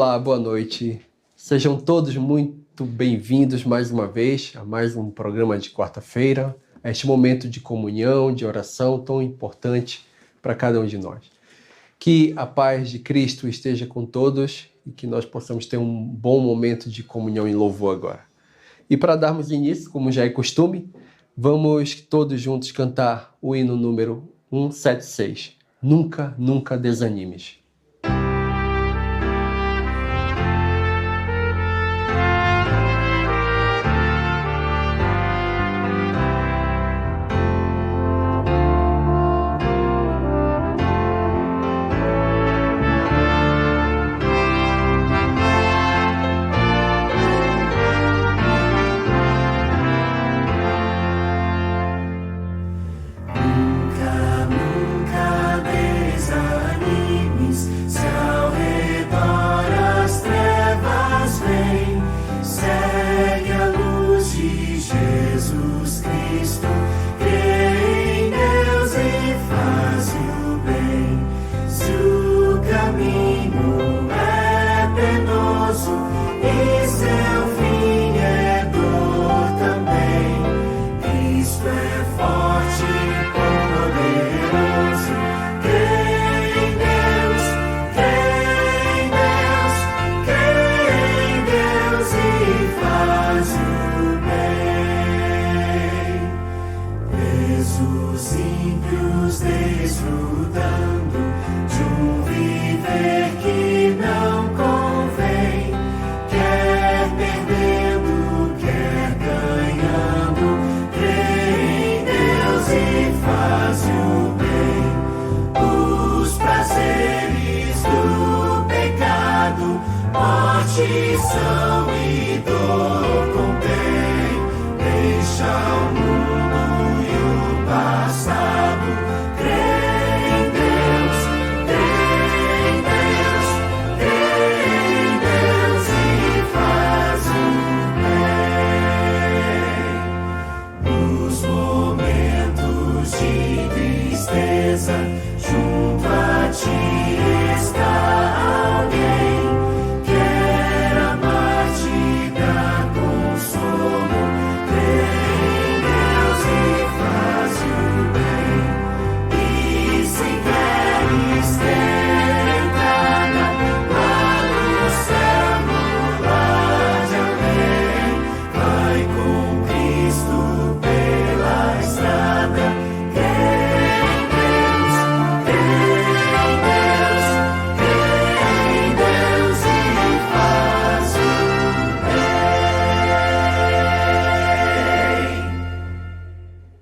Olá, boa noite. Sejam todos muito bem-vindos mais uma vez a mais um programa de quarta-feira, a este momento de comunhão, de oração tão importante para cada um de nós. Que a paz de Cristo esteja com todos e que nós possamos ter um bom momento de comunhão e louvor agora. E para darmos início, como já é costume, vamos todos juntos cantar o hino número 176. Nunca, nunca desanimes.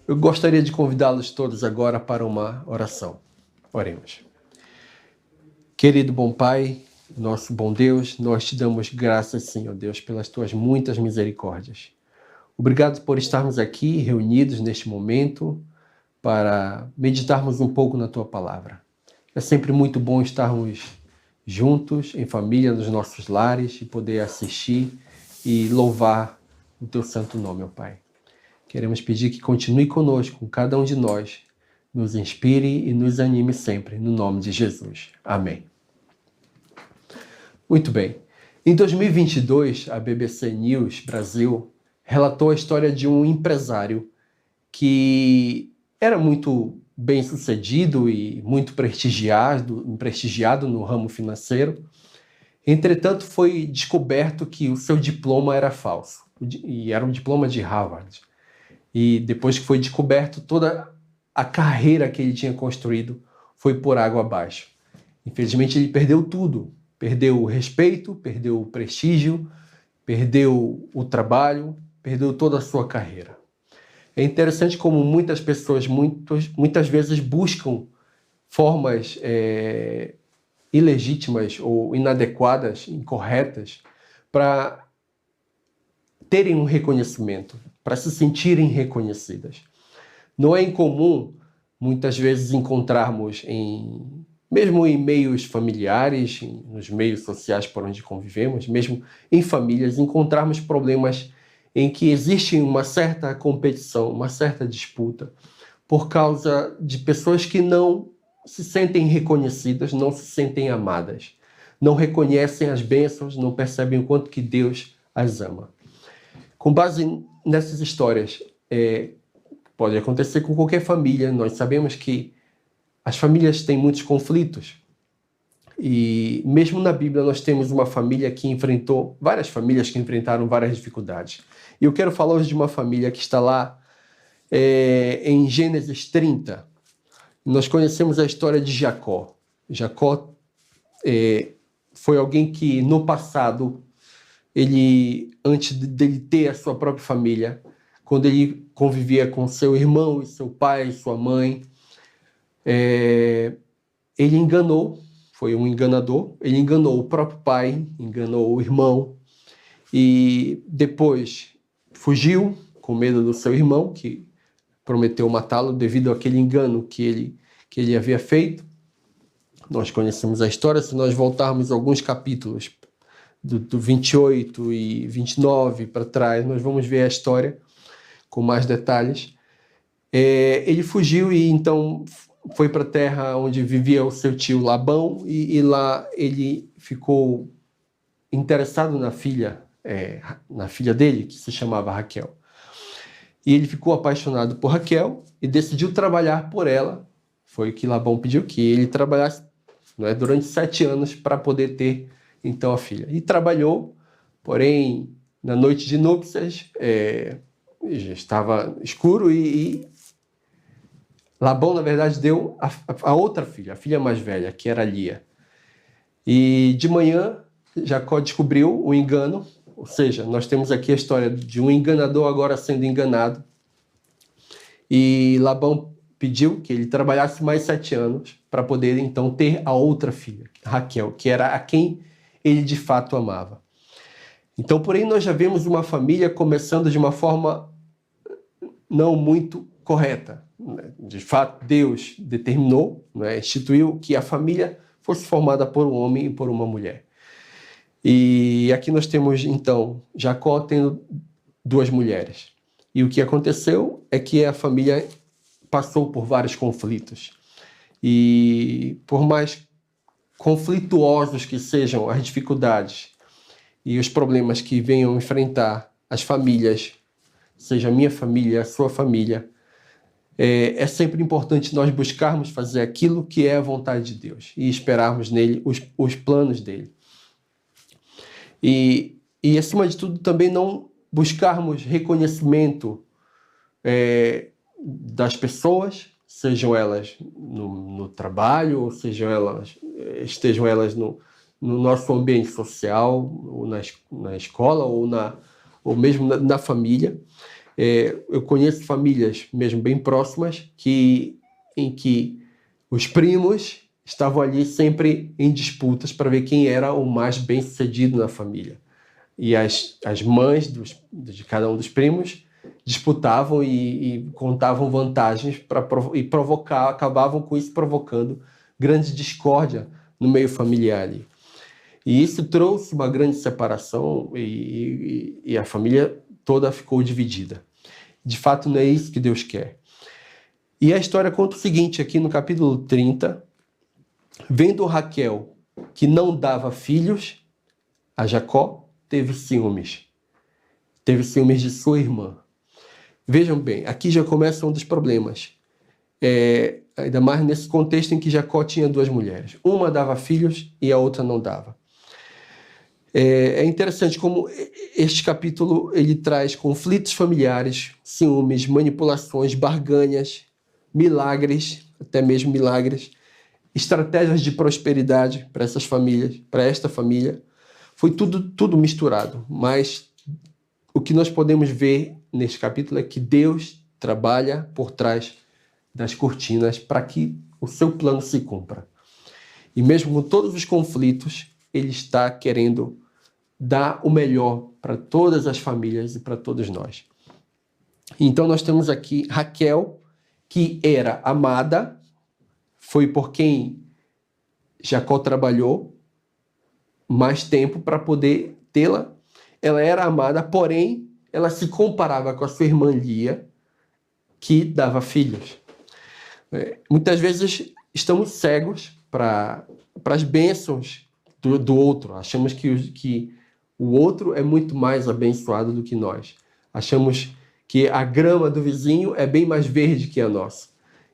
Eu gostaria de convidá-los todos agora para uma oração. Oremos. Querido bom Pai, nosso bom Deus, nós te damos graças, Senhor Deus, pelas tuas muitas misericórdias. Obrigado por estarmos aqui reunidos neste momento para meditarmos um pouco na tua palavra. É sempre muito bom estarmos juntos, em família, nos nossos lares e poder assistir e louvar o teu santo nome, ó Pai. Queremos pedir que continue conosco, com cada um de nós, nos inspire e nos anime sempre, no nome de Jesus. Amém. Muito bem. Em 2022, a BBC News Brasil relatou a história de um empresário que era muito bem-sucedido e muito prestigiado no ramo financeiro. Entretanto, foi descoberto que o seu diploma era falso, e era um diploma de Harvard. E depois que foi descoberto, toda a carreira que ele tinha construído foi por água abaixo. Infelizmente, ele perdeu tudo. Perdeu o respeito, perdeu o prestígio, perdeu o trabalho, perdeu toda a sua carreira. É interessante como muitas pessoas, muitas vezes buscam formas ilegítimas ou inadequadas, incorretas, para terem um reconhecimento, para se sentirem reconhecidas. Não é incomum, muitas vezes, encontrarmos, mesmo em meios familiares, nos meios sociais por onde convivemos, mesmo em famílias, encontrarmos problemas em que existe uma certa competição, uma certa disputa, por causa de pessoas que não se sentem reconhecidas, não se sentem amadas. não reconhecem as bênçãos, não percebem o quanto que Deus as ama. Com base nessas histórias, pode acontecer com qualquer família. Nós sabemos que as famílias têm muitos conflitos. E mesmo na Bíblia nós temos uma família que enfrentou, várias famílias que enfrentaram várias dificuldades. E eu quero falar hoje de uma família que está lá em Gênesis 30. Nós conhecemos a história de Jacó. Jacó foi alguém que no passado, antes dele ter a sua própria família, quando ele convivia com seu irmão e seu pai e sua mãe, ele enganou, foi um enganador, ele enganou o próprio pai, enganou o irmão, e depois fugiu com medo do seu irmão, que prometeu matá-lo devido àquele engano que ele havia feito. Nós conhecemos a história. Se nós voltarmos alguns capítulos do 28 e 29 para trás, nós vamos ver a história com mais detalhes. Ele fugiu e então foi para a terra onde vivia o seu tio Labão, e lá ele ficou interessado na filha dele, que se chamava Raquel. E ele ficou apaixonado por Raquel e decidiu trabalhar por ela. Foi o que Labão pediu, que ele trabalhasse durante 7 anos para poder ter então a filha. E trabalhou, porém, na noite de núpcias, já estava escuro e Labão, na verdade, deu a outra filha, a filha mais velha, que era Lia. E de manhã, Jacó descobriu o engano, ou seja, nós temos aqui a história de um enganador agora sendo enganado. E Labão pediu que ele trabalhasse mais 7 anos para poder, então, ter a outra filha, Raquel, que era a quem ele de fato amava. Então, porém, nós já vemos uma família começando de uma forma não muito correta. De fato, Deus determinou, instituiu que a família fosse formada por um homem e por uma mulher. E aqui nós temos, então, Jacó tendo 2 mulheres. E o que aconteceu é que a família passou por vários conflitos. E por mais conflituosos que sejam as dificuldades e os problemas que venham enfrentar as famílias, seja a minha família, a sua família, é sempre importante nós buscarmos fazer aquilo que é a vontade de Deus e esperarmos nele os planos dele. E acima de tudo, também não buscarmos reconhecimento das pessoas, sejam elas no trabalho, ou estejam elas no nosso ambiente social, ou na escola, ou mesmo na família. Eu conheço famílias mesmo bem próximas em que os primos estavam ali sempre em disputas para ver quem era o mais bem-sucedido na família. E as mães de cada um dos primos disputavam e contavam vantagens e acabavam com isso provocando grande discórdia no meio familiar ali. E isso trouxe uma grande separação e a família toda ficou dividida. De fato, não é isso que Deus quer. E a história conta o seguinte, aqui no capítulo 30, vendo Raquel que não dava filhos a Jacó, teve ciúmes. Teve ciúmes de sua irmã. Vejam bem, aqui já começa um dos problemas. Ainda mais nesse contexto em que Jacó tinha 2 mulheres. Uma dava filhos e a outra não dava. É interessante como este capítulo ele traz conflitos familiares, ciúmes, manipulações, barganhas, milagres, até mesmo milagres, estratégias de prosperidade para essas famílias, para esta família. Foi tudo misturado, mas o que nós podemos ver neste capítulo é que Deus trabalha por trás das cortinas para que o seu plano se cumpra. E mesmo com todos os conflitos, ele está querendo dar o melhor para todas as famílias e para todos nós. Então nós temos aqui Raquel, que era amada, foi por quem Jacó trabalhou mais tempo para poder tê-la. Ela era amada, porém, ela se comparava com a sua irmã Lia, que dava filhos. Muitas vezes estamos cegos para as bênçãos do outro. Achamos que o outro é muito mais abençoado do que nós. Achamos que a grama do vizinho é bem mais verde que a nossa.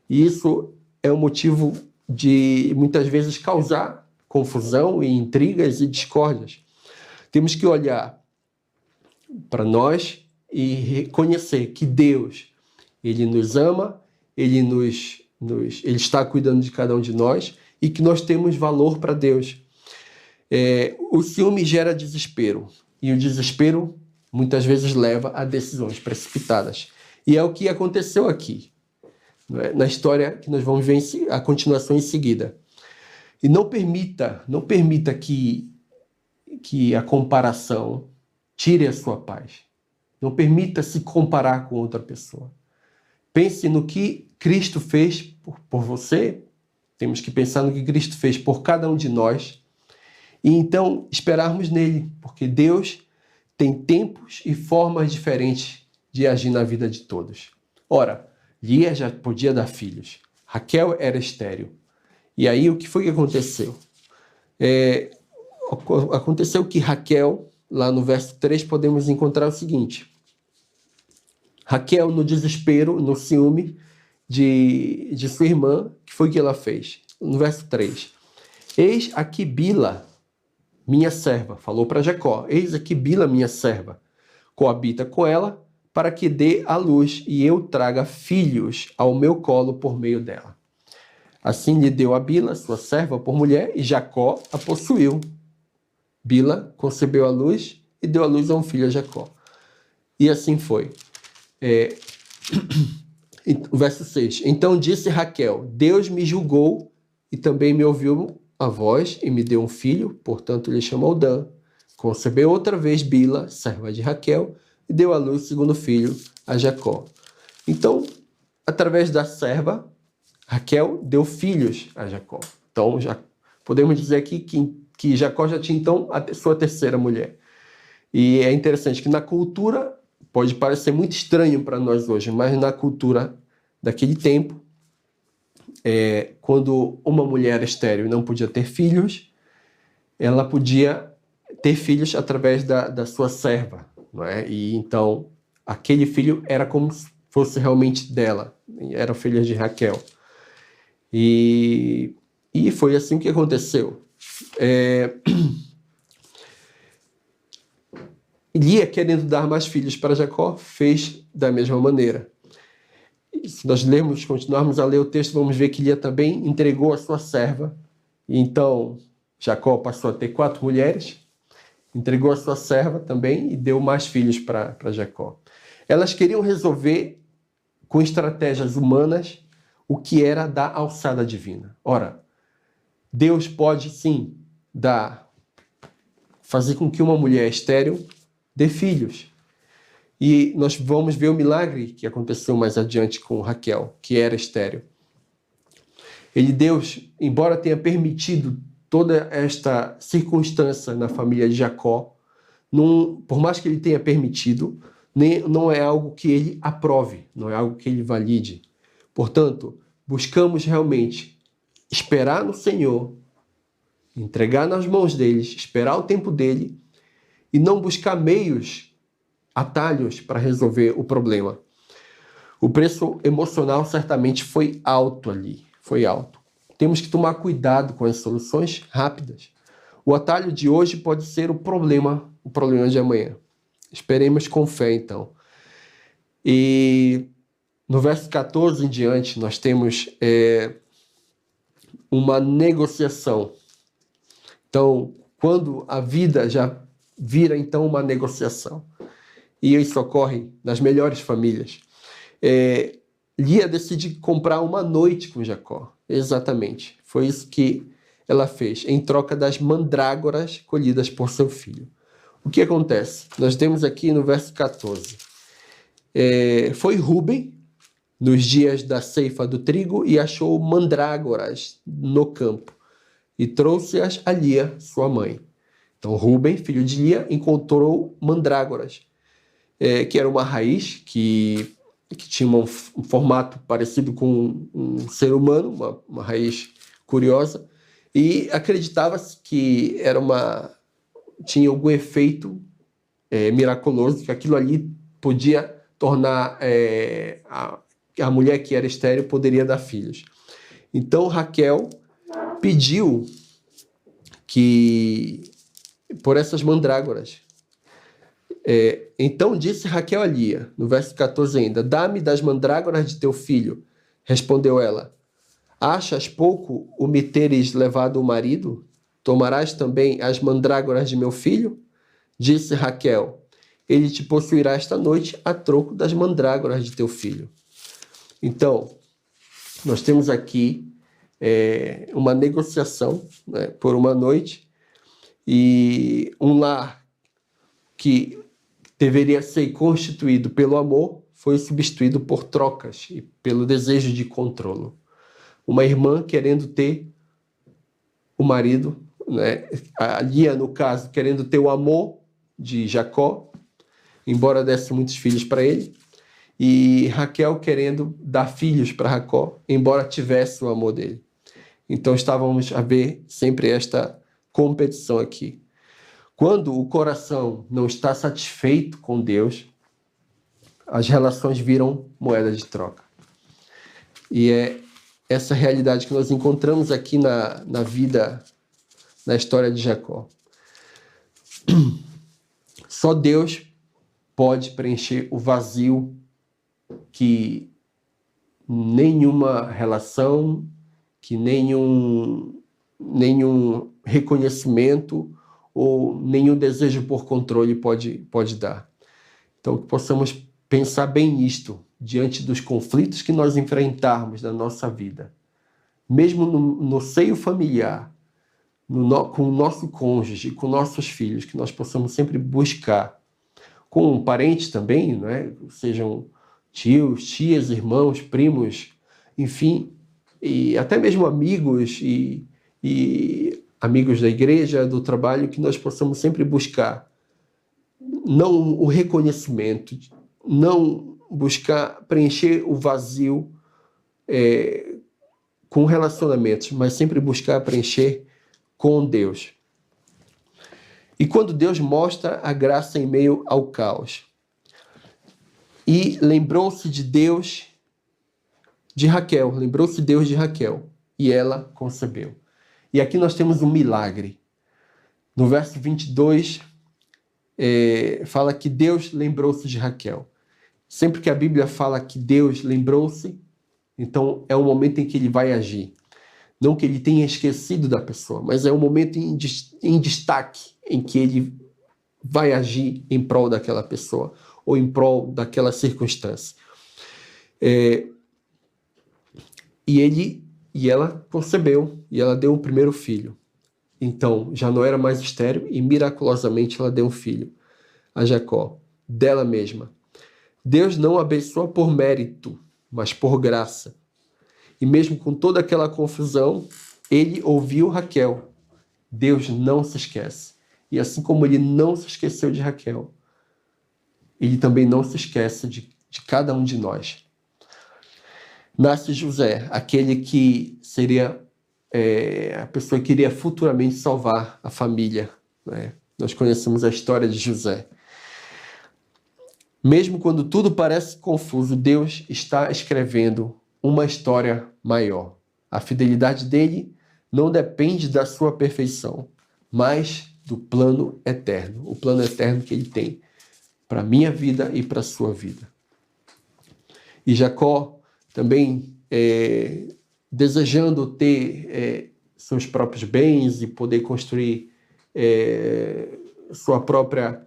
E isso é um motivo de, muitas vezes, causar confusão e intrigas e discórdias. Temos que olhar para nós e reconhecer que Deus, Ele nos ama, Ele está cuidando de cada um de nós e que nós temos valor para Deus. O ciúme gera desespero e o desespero muitas vezes leva a decisões precipitadas. E é o que aconteceu aqui, na história que nós vamos ver a continuação em seguida. E não permita que a comparação tire a sua paz. Não permita se comparar com outra pessoa. Pense no que Cristo fez por você. Temos que pensar no que Cristo fez por cada um de nós. E então esperarmos nele, porque Deus tem tempos e formas diferentes de agir na vida de todos. Ora, Lia já podia dar filhos. Raquel era estéril. E aí o que foi que aconteceu? Aconteceu que Raquel, lá no verso 3, podemos encontrar o seguinte. Raquel, no desespero, no ciúme de sua irmã, que foi que ela fez? No verso 3. Eis aqui Bila, minha serva, falou para Jacó, eis aqui Bila, minha serva, coabita com ela, para que dê à luz e eu traga filhos ao meu colo por meio dela. Assim lhe deu a Bila, sua serva, por mulher, e Jacó a possuiu. Bila concebeu a luz e deu à luz a um filho a Jacó. E assim foi. O verso 6. Então disse Raquel, Deus me julgou e também me ouviu a voz e me deu um filho, portanto lhe chamou Dan. Concebeu outra vez Bila, serva de Raquel, e deu à luz o segundo filho a Jacó. Então, através da serva, Raquel deu filhos a Jacó. Então, já podemos dizer aqui que Jacó já tinha, então, a sua terceira mulher. E é interessante que na cultura, pode parecer muito estranho para nós hoje, mas na cultura daquele tempo, quando uma mulher era estéril e não podia ter filhos, ela podia ter filhos através da sua serva, não é? E então, aquele filho era como se fosse realmente dela, era filho de Raquel. E foi assim que aconteceu. Lia, querendo dar mais filhos para Jacó, fez da mesma maneira. E se nós continuarmos a ler o texto, vamos ver que Lia também entregou a sua serva. E então, Jacó passou a ter 4 mulheres, entregou a sua serva também e deu mais filhos para Jacó. Elas queriam resolver, com estratégias humanas, o que era da alçada divina. Ora, Deus pode sim fazer com que uma mulher estéril dê filhos. E nós vamos ver o milagre que aconteceu mais adiante com Raquel, que era estéril. Deus, embora tenha permitido toda esta circunstância na família de Jacó, por mais que ele tenha permitido, não é algo que ele aprove, não é algo que ele valide. Portanto, buscamos realmente esperar no Senhor, entregar nas mãos deles, esperar o tempo dele e não buscar atalhos para resolver o problema. O preço emocional certamente foi alto ali, foi alto. Temos que tomar cuidado com as soluções rápidas. O atalho de hoje pode ser o problema de amanhã. Esperemos com fé, então. E no verso 14 em diante, nós temos uma negociação. Então, quando a vida já vira, então, uma negociação. E isso ocorre nas melhores famílias. Lia decide comprar uma noite com Jacó. Exatamente. Foi isso que ela fez, em troca das mandrágoras colhidas por seu filho. O que acontece? Nós temos aqui no verso 14. Foi Rúben, nos dias da ceifa do trigo, e achou mandrágoras no campo, e trouxe-as a Lia, sua mãe. Então, Rúben, filho de Lia, encontrou mandrágoras, que era uma raiz que tinha um formato parecido com um ser humano, uma raiz curiosa. E acreditava-se que tinha algum efeito miraculoso, que aquilo ali podia tornar a mulher que era estéril poderia dar filhos. Então Raquel pediu que por essas mandrágoras. Então disse Raquel a Lia, no verso 14 ainda, dá-me das mandrágoras de teu filho. Respondeu ela, achas pouco o me teres levado o marido? Tomarás também as mandrágoras de meu filho? Disse Raquel, ele te possuirá esta noite a troco das mandrágoras de teu filho. Então, nós temos aqui uma negociação, né, por uma noite, e um lar que deveria ser constituído pelo amor foi substituído por trocas e pelo desejo de controle. Uma irmã querendo ter o marido, né, a Lia, no caso, querendo ter o amor de Jacó, embora desse muitos filhos para ele, e Raquel querendo dar filhos para Jacó, embora tivesse o amor dele. Então estávamos a ver sempre esta competição aqui. Quando o coração não está satisfeito com Deus, as relações viram moeda de troca. E é essa realidade que nós encontramos aqui na vida, na história de Jacó. Só Deus pode preencher o vazio que nenhuma relação, que nenhum reconhecimento ou nenhum desejo por controle pode dar. Então, que possamos pensar bem nisto, diante dos conflitos que nós enfrentarmos na nossa vida. Mesmo no seio familiar, com o nosso cônjuge, com nossos filhos, que nós possamos sempre buscar, com parentes também, né? Sejam tios, tias, irmãos, primos, enfim, e até mesmo amigos e amigos da igreja, do trabalho, que nós possamos sempre buscar não o reconhecimento, não buscar preencher o vazio com relacionamentos, mas sempre buscar preencher com Deus. E quando Deus mostra a graça em meio ao caos. E lembrou-se Deus de Raquel, e ela concebeu. E aqui nós temos um milagre. No verso 22, fala que Deus lembrou-se de Raquel. Sempre que a Bíblia fala que Deus lembrou-se, então é o momento em que ele vai agir. Não que ele tenha esquecido da pessoa, mas é um momento em destaque em que ele vai agir em prol daquela pessoa ou em prol daquela circunstância. E ela concebeu, e ela deu o primeiro filho. Então, já não era mais estéril, e miraculosamente ela deu um filho a Jacó, dela mesma. Deus não abençoa por mérito, mas por graça. E mesmo com toda aquela confusão, ele ouviu Raquel. Deus não se esquece. E assim como ele não se esqueceu de Raquel, ele também não se esquece de cada um de nós. Nasce José, aquele que seria a pessoa que iria futuramente salvar a família, né? Nós conhecemos a história de José. Mesmo quando tudo parece confuso, Deus está escrevendo uma história maior. A fidelidade dele não depende da sua perfeição, mas do plano eterno. O plano eterno que ele tem para a minha vida e para a sua vida. E Jacó também, desejando ter seus próprios bens e poder construir sua própria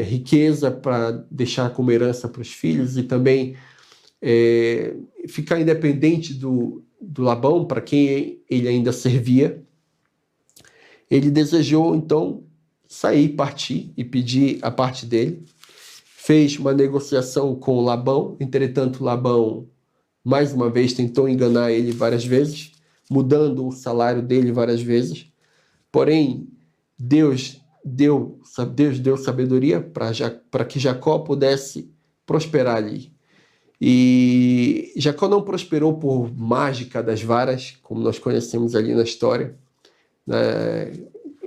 riqueza para deixar como herança para os filhos e também ficar independente do Labão, para quem ele ainda servia, ele desejou então sair, partir e pedir a parte dele. Fez uma negociação com Labão, entretanto Labão mais uma vez tentou enganar ele várias vezes, mudando o salário dele várias vezes. Porém, Deus deu sabedoria para que Jacó pudesse prosperar ali. E Jacó não prosperou por mágica das varas, como nós conhecemos ali na história, né,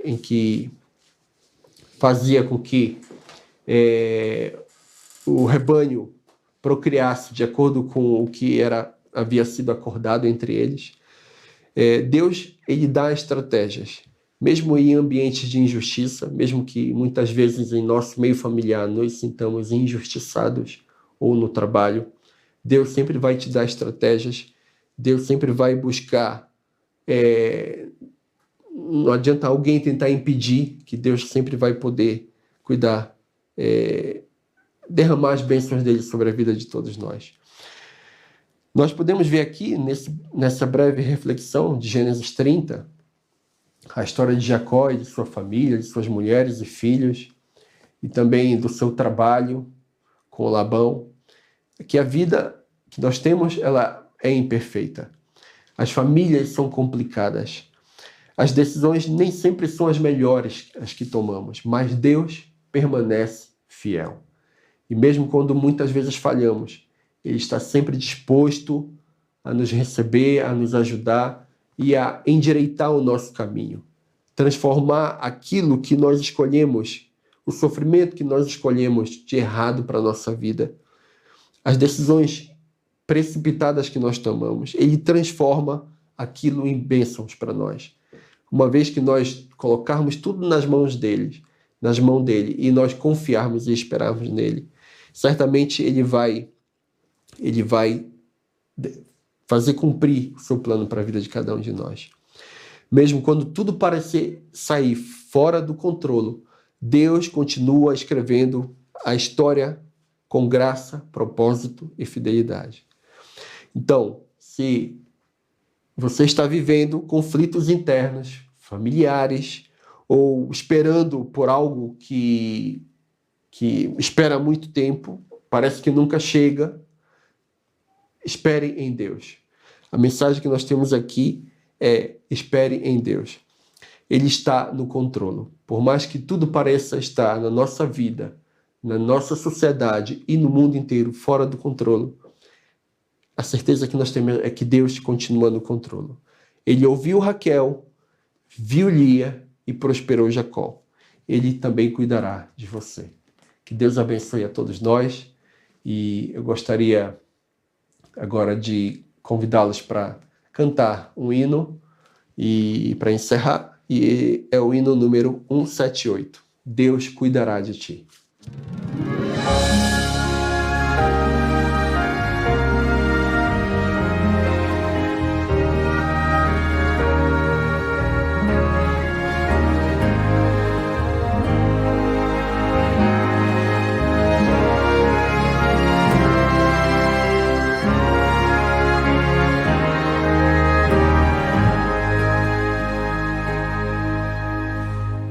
em que fazia com que o rebanho procriasse de acordo com o que havia sido acordado entre eles. Deus, ele dá estratégias, mesmo em ambientes de injustiça, mesmo que muitas vezes em nosso meio familiar nos sintamos injustiçados ou no trabalho, Deus sempre vai te dar estratégias, Deus sempre vai buscar. Não adianta alguém tentar impedir, que Deus sempre vai poder cuidar, derramar as bênçãos dele sobre a vida de todos nós. Nós podemos ver aqui, nessa breve reflexão de Gênesis 30, a história de Jacó e de sua família, de suas mulheres e filhos, e também do seu trabalho com Labão, que a vida que nós temos, ela é imperfeita. As famílias são complicadas. As decisões nem sempre são as melhores as que tomamos, mas Deus permanece fiel. E mesmo quando muitas vezes falhamos, Ele está sempre disposto a nos receber, a nos ajudar e a endireitar o nosso caminho. Transformar aquilo que nós escolhemos, o sofrimento que nós escolhemos de errado para a nossa vida, as decisões precipitadas que nós tomamos, Ele transforma aquilo em bênçãos para nós. Uma vez que nós colocarmos tudo nas mãos dele, e nós confiarmos e esperarmos nele, certamente Ele vai fazer cumprir o seu plano para a vida de cada um de nós. Mesmo quando tudo parecer sair fora do controle, Deus continua escrevendo a história com graça, propósito e fidelidade. Então, se você está vivendo conflitos internos, familiares, ou esperando por algo que espera muito tempo, parece que nunca chega, espere em Deus. A mensagem que nós temos aqui é: espere em Deus. Ele está no controle. Por mais que tudo pareça estar na nossa vida, na nossa sociedade e no mundo inteiro fora do controle, a certeza que nós temos é que Deus continua no controle. Ele ouviu Raquel, viu Lia e prosperou Jacó. Ele também cuidará de você. Que Deus abençoe a todos nós. E eu gostaria agora de convidá-los para cantar um hino e para encerrar. E é o hino número 178. Deus cuidará de ti.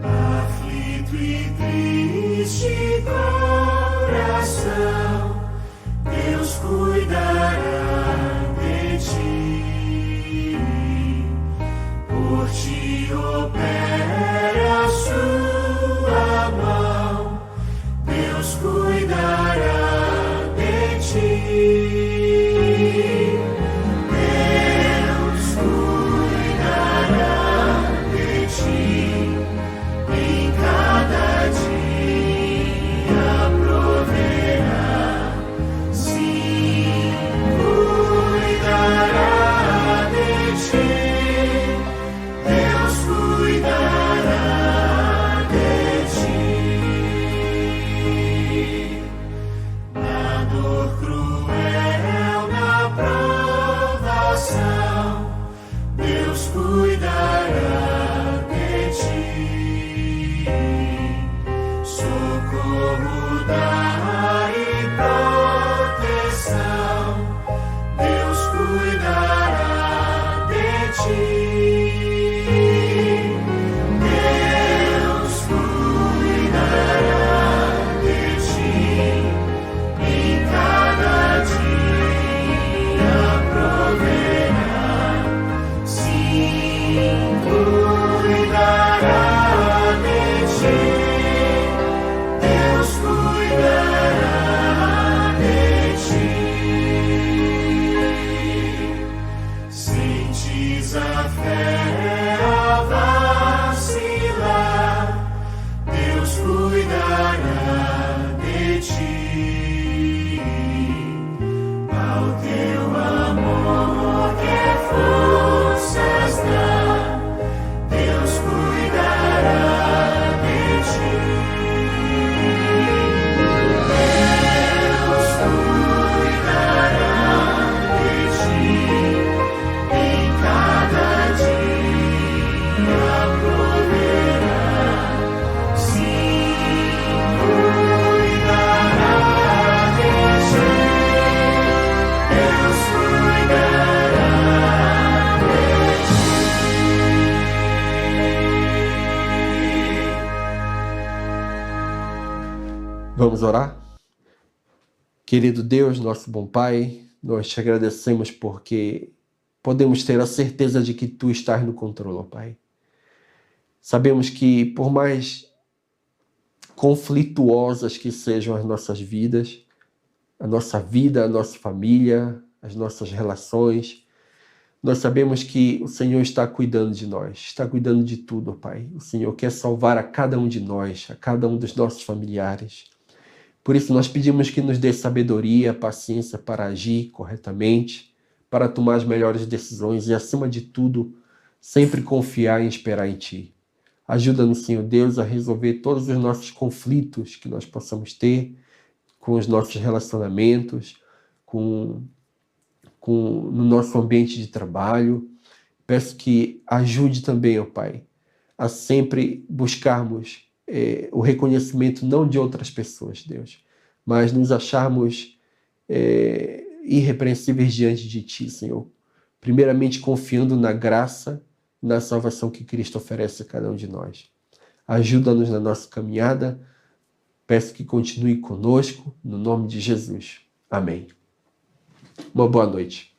Aflito e triste coração Vamos orar? Querido Deus, nosso bom Pai, nós te agradecemos porque podemos ter a certeza de que Tu estás no controle, ó Pai. Sabemos que por mais conflituosas que sejam as nossas vidas, a nossa vida, a nossa família, as nossas relações, nós sabemos que o Senhor está cuidando de nós, está cuidando de tudo, ó Pai. O Senhor quer salvar a cada um de nós, a cada um dos nossos familiares. Por isso nós pedimos que nos dê sabedoria, paciência para agir corretamente, para tomar as melhores decisões e, acima de tudo, sempre confiar e esperar em Ti. Ajuda-nos, Senhor Deus, a resolver todos os nossos conflitos que nós possamos ter com os nossos relacionamentos, no nosso ambiente de trabalho. Peço que ajude também, ó Pai, a sempre buscarmos o reconhecimento não de outras pessoas, Deus, mas nos acharmos irrepreensíveis diante de Ti, Senhor. Primeiramente confiando na graça, na salvação que Cristo oferece a cada um de nós. Ajuda-nos na nossa caminhada. Peço que continue conosco, no nome de Jesus. Amém. Uma boa noite.